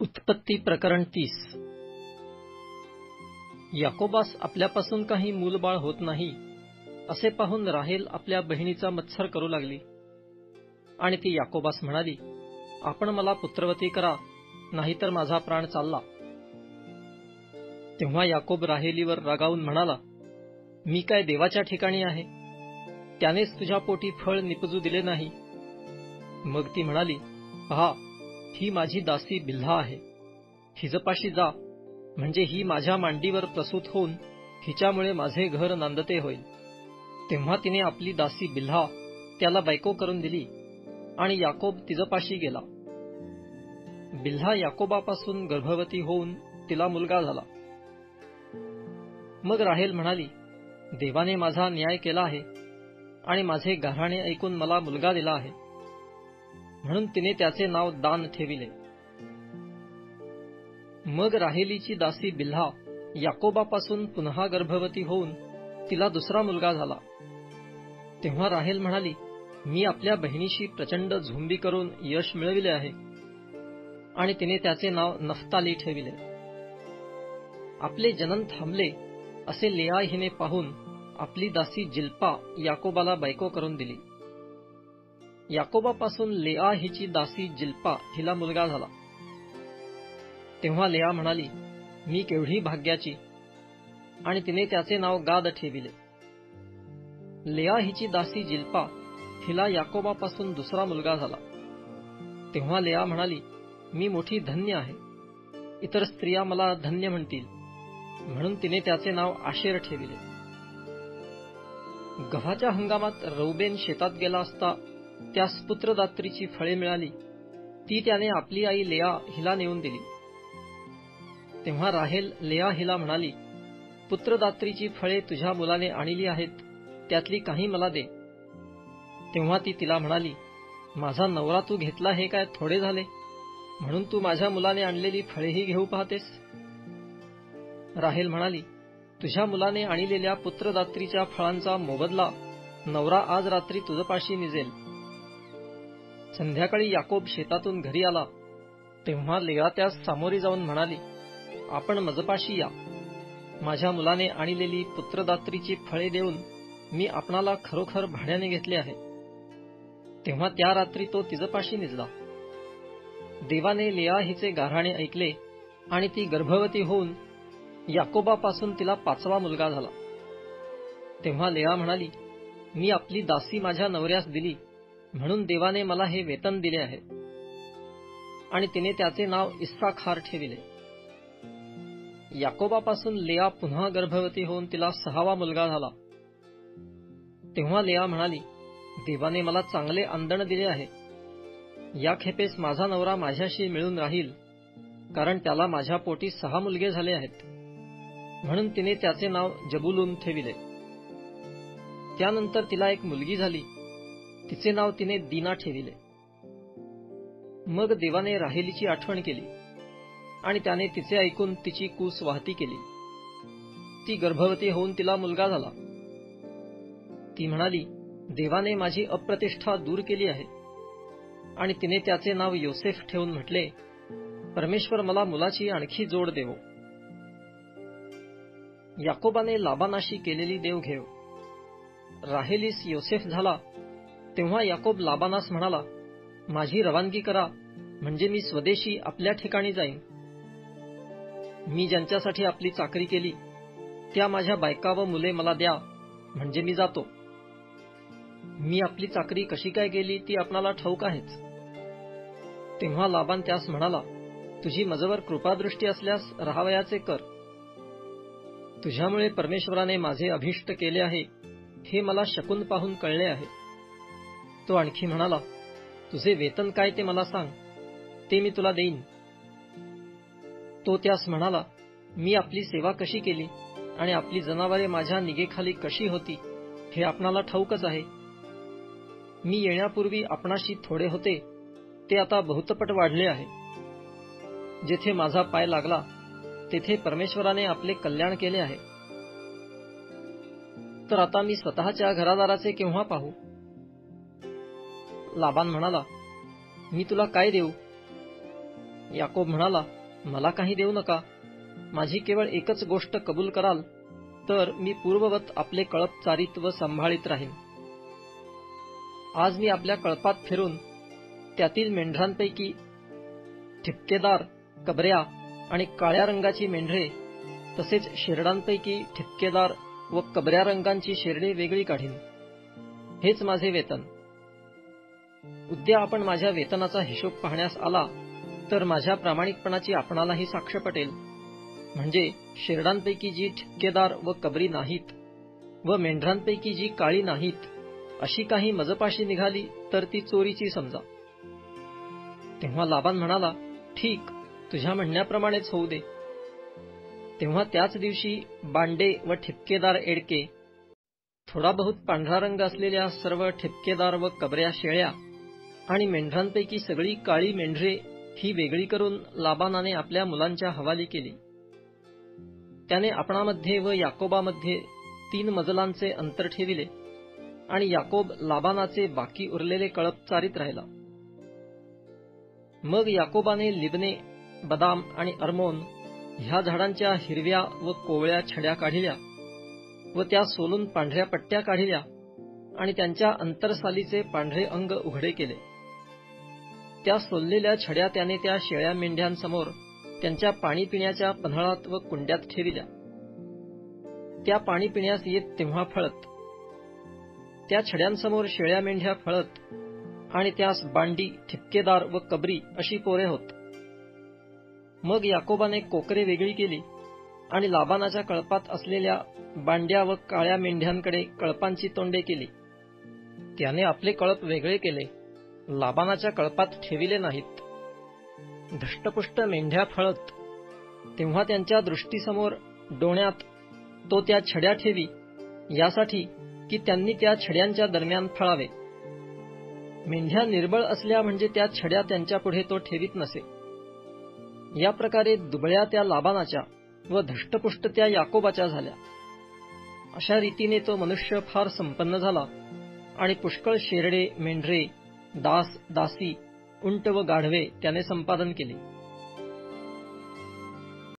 उत्पत्ती प्रकरण 30. याकोबास आपल्यापासून काही मूलबाळ होत नाही असे पाहून राहेल आपल्या बहिणीचा मत्सर करू लागली आणि ती याकोबास म्हणाली, आपण मला पुत्रवती करा, नाहीतर माझा प्राण चालला. तेव्हा याकोब राहेलीवर रागावून म्हणाला, मी काय देवाच्या ठिकाणी आहे? त्यानेच तुझ्या पोटी फळ निपजू दिले नाही. मग ती म्हणाली, पहा, ही माझी दासी बिल्हा आहे. हिजपाशी जा, म्हणजे ही माझ्या मांडीवर प्रसूत होऊन हिच्यामुळे माझे घर नांदते होईल. तेव्हा तिने आपली दासी बिल्हा त्याला बायको करून दिली आणि याकोब तिजपाशी गेला. बिल्हा याकोबापासून गर्भवती होऊन तिला मुलगा झाला. मग राहेल म्हणाली, देवाने माझा न्याय केला आहे आणि माझे गाऱ्हाणे ऐकून मला मुलगा दिला आहे. म्हणून तिने त्याचे नाव दान ठेविले. मग राहेलीची दासी बिल्हा याकोबापासून पुन्हा गर्भवती होऊन तिला दुसरा मुलगा झाला. तेव्हा राहेल म्हणाली, मी आपल्या बहिणीशी प्रचंड झुंबी करून यश मिळविले आहे, आणि तिने त्याचे नाव नफ्ताली ठेविले. आपले जनन थांबले असे लेआ हिने पाहून आपली दासी जिल्पा याकोबाला बायको करून दिली. याकोबापासून लेआ हिची दासी जिल्पा हिला मुलगा झाला. तेव्हा लेआ म्हणाली, मी केवढी भाग्याची, आणि तिने त्याचे नाव गाद ठेविले. लेआ हिची दासी जिल्पा हिला याकोबापासून दुसरा मुलगा झाला. तेव्हा लेआ म्हणाली, मी मोठी धन्य आहे, इतर स्त्रिया मला धन्य म्हणतील. म्हणून तिने त्याचे नाव आशेर ठेविले. गव्हाच्या हंगामात रौबेन शेतात गेला असता त्यास पुत्रदात्रीची फळे मिळाली. ती त्याने आपली आई लेआ हिला नेऊन दिली. तेव्हा राहेल लेआ हिला म्हणाली, पुत्रदात्रीची फळे तुझ्या मुलाने आणली आहेत, त्यातली काही मला दे. तेव्हा ती तिला म्हणाली, माझा नवरा तू घेतला हे काय थोडे झाले, म्हणून तू माझ्या मुलाने आणलेली फळेही घेऊ पाहतेस? राहेल म्हणाली, तुझ्या मुलाने आणलेल्या पुत्रदात्रीच्या फळांचा मोबदला नवरा आज रात्री तुझपाशी निजेल. संध्याकाळी याकोब शेतातून घरी आला. तेव्हा लेआ त्यास सामोरी जाऊन म्हणाली, आपण मजपाशी या. माझ्या मुलाने आणलेली पुत्रदात्रीची फळे देऊन मी आपणाला खरोखर भाड्याने घेतले आहे. तेव्हा त्या रात्री तो तिजपाशी निजला. देवाने लेआ हिचे गाऱ्हाणे ऐकले आणि ती गर्भवती होऊन याकोबापासून तिला 5वा मुलगा झाला. तेव्हा लेआ म्हणाली, मी आपली दासी माझ्या नवऱ्यास दिली, म्हणून देवाने मला हे वेतन दिले आहे. आणि तिने त्याचे नाव इस्साखार ठेविले. याकोबापासून लेआ पुन्हा गर्भवती होऊन तिला 6वा मुलगा झाला. तेव्हा लेआ म्हणाली, देवाने मला चांगले आंदण दिले आहे. या खेपेस माझा नवरा माझ्याशी मिळून राहील, कारण त्याला माझ्या पोटी 6 मुलगे झाले आहेत. म्हणून तिने त्याचे नाव जबुलून ठेविले. त्यानंतर तिला एक मुलगी झाली. तिचे नाव तिने दीना ठेविले. मग देवाने राहेलीची आठवण केली आणि त्याने तिचे ऐकून तिची कूस वाहती केली. ती गर्भवती होऊन तिला मुलगा झाला. ती म्हणाली, देवाने माझी अप्रतिष्ठा दूर केली आहे, आणि तिने त्याचे नाव योसेफ ठेवून म्हटले, परमेश्वर मला मुलाची आणखी जोड देवो. याकोबाने लाबानाशी केलेली देवघेव. राहेलीस योसेफ झाला. तेव्हा याकोब लाबानास म्हणाला, माझी रवानगी करा, म्हणजे मी स्वदेशी आपल्या ठिकाणी जाईन. मी ज्यांच्यासाठी आपली चाकरी केली त्या माझ्या बायका व मुले मला द्या, म्हणजे मी जातो. मी आपली चाकरी कशी काय केली ती आपणाला ठाऊक आहेच. तेव्हा लाबान त्यास म्हणाला, तुझी मजवर कृपादृष्टी असल्यास राहावयाचे कर. तुझ्यामुळे परमेश्वराने माझे अभिष्ट केले आहे हे मला शकून पाहून कळले आहे. तो आणखी म्हणाला, तुझे वेतन काय ते मला सांग, ते मी तुला देईन. तो त्यास म्हणाला, मी आपली सेवा कशी केली आणि आपली जनावरे माझ्या निगेखाली कशी होती हे आपणाला ठाऊकच आहे. मी येण्यापूर्वी आपणाशी थोडे होते, ते आता बहुतपट वाढले आहे. जेथे माझा पाय लागला तेथे परमेश्वराने आपले कल्याण केले आहे. तर आता मी स्वतःच्या घरादाराचे केव्हा पाहू? लाबान म्हणाला, मी तुला काय देऊ? याकोब म्हणाला, मला काही देऊ नका, माझी केवळ एकच गोष्ट कबूल कराल तर मी पूर्ववत आपले कळप चारीत व सांभाळीत राहीन. आज मी आपल्या कळपात फिरून त्यातील मेंढरांपैकी ठिपकेदार, कबऱ्या आणि काळ्या रंगाची मेंढरे तसेच शेरडांपैकी ठिपकेदार व कबऱ्या रंगांची शेरडे वेगळी काढीन. हेच माझे वेतन. उद्या आपण माझ्या वेतनाचा हिशोब पाहण्यास आला तर माझ्या प्रामाणिकपणाची आपणालाही साक्ष पटेल. म्हणजे शेरडांपैकी जी ठिपकेदार व कबरी नाहीत व मेंढरांपैकी जी काळी नाहीत अशी काही मजपाशी निघाली तर ती चोरीची समजा. तेव्हा लाबान म्हणाला, ठीक, तुझ्या म्हणण्याप्रमाणेच होऊ दे. तेव्हा त्याच दिवशी बांडे व ठिपकेदार एडके, थोडा बहुत पांढरा रंग असलेल्या सर्व ठिपकेदार व कबऱ्या शेळ्या आणि मेंढरांपैकी सगळी काळी मेंढरे ही वेगळी करून लाबानाने आपल्या मुलांच्या हवाली केली. त्याने आपणामध्ये व याकोबामध्ये 3 मजलांचे अंतर ठेविले आणि याकोब लाबानाचे बाकी उरलेले कळप चारीत राहिला. मग याकोबाने लिबने, बदाम आणि अर्मोन ह्या झाडांच्या हिरव्या व कोवळ्या छड्या काढिल्या व त्या सोलून पांढऱ्या पट्ट्या काढिल्या आणि त्यांच्या अंतरसालीचे पांढरे अंग उघडे केले. त्या सोललेल्या छड्या त्याने त्या शेळ्या मेंढ्यांसमोर त्यांच्या पाणी पिण्याच्या पन्हाळात व कुंड्यात ठेविल्या. त्या पाणी पिण्यास येत तेव्हा फळत. त्या छड्यांसमोर शेळ्या मेंढ्या फळत आणि त्यास बांडी, ठिपकेदार व कबरी अशी पोरे होत. मग याकोबाने कोकरे वेगळी केली आणि लाबानाच्या कळपात असलेल्या बांड्या व काळ्या मेंढ्यांकडे कळपांची तोंडे केली. त्याने आपले कळप वेगळे केले, लाबानाच्या कळपात ठेविले नाहीत. धष्टपुष्ट मेंढ्या फळत तेव्हा त्यांच्या दृष्टीसमोर डोण्यात तो त्या छड्या ठेवी, यासाठी की त्यांनी त्या छड्यांच्या दरम्यान फळावे. मेंढ्या निर्बळ असल्या म्हणजे त्या छड्या त्यांच्यापुढे तो ठेवीत नसे. या प्रकारे दुबळ्या त्या लाबानाच्या व धष्टपुष्ट त्या याकोबाच्या झाल्या. अशा रीतीने तो मनुष्य फार संपन्न झाला आणि पुष्कळ शेरडे, मेंढरे, दास, दासी, उंट व गाढवे त्याने संपादन केले.